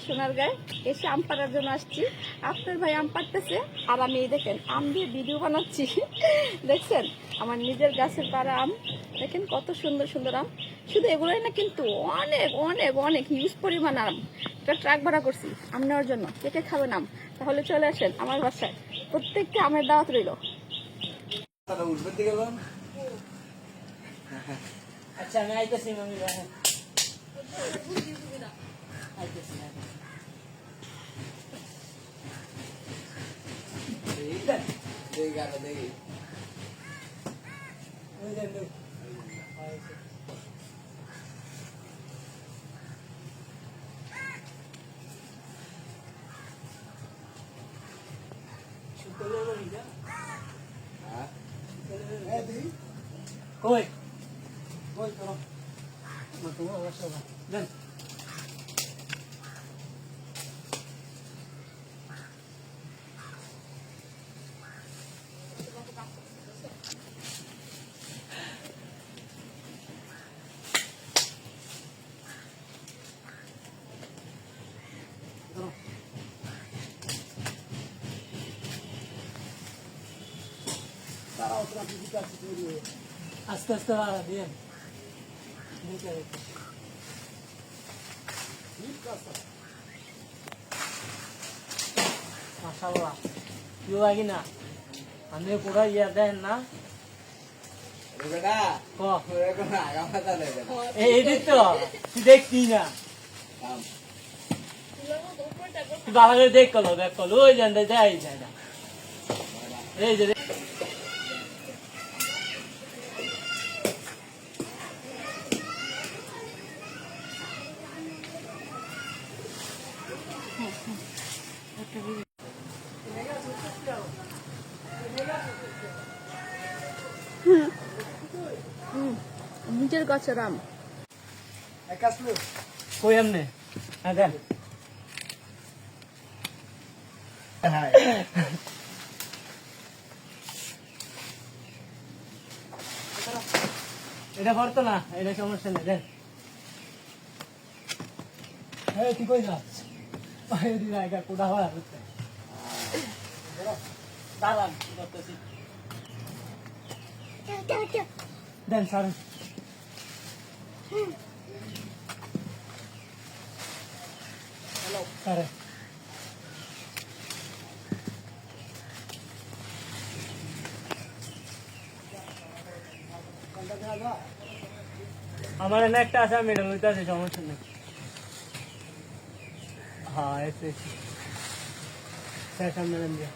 সোনারগাঁয়ে এসে আম পাড়ার জন্য আসছি। আপনার ভাই আম পাড়তেছে আর আমি এই দেখেন আম দিয়ে ভিডিও বানাচ্ছি। দেখছেন আমার নিজের গাছের পাড়া আম, দেখেন কত সুন্দর সুন্দর আম। শুধু এগুলোই না, কিন্তু অনেক অনেক অনেক হিউজ পরিমাণ আম। একটা ট্রাক ভাড়া করছি আম নেওয়ার জন্য। কে কে খাবেন আম? তাহলে চলে আসেন আমার বাসায়, প্রত্যেকটা আমের দাওয়াত রইল। আচ্ছা আমি আইতেছি মামি আইতেছি কই কই তো না তোমার অবস্থা দেন আস্তে আস্তে দিয়ে মাশাআল্লাহ কি লাগি না আমি পুরো ইয়া দেন না এই তো তুই দেখতি না তুই বাবাকে দেখ কলো ওই জান দেয় যায় না এই যে নিজের গাছের আম। কই এমনে হ্যাঁ দেন এটা করতো না, এটা সমস্যা নেই দেন। হ্যাঁ তুই কই যাস কোথা হয় দাঁড়ান করতেছি দেন সারেন সারে আমার এনে একটা আছে, মেডাল হইতে আছে, সমস্যা নেই। হ্যাঁ এসে সামনে দিয়া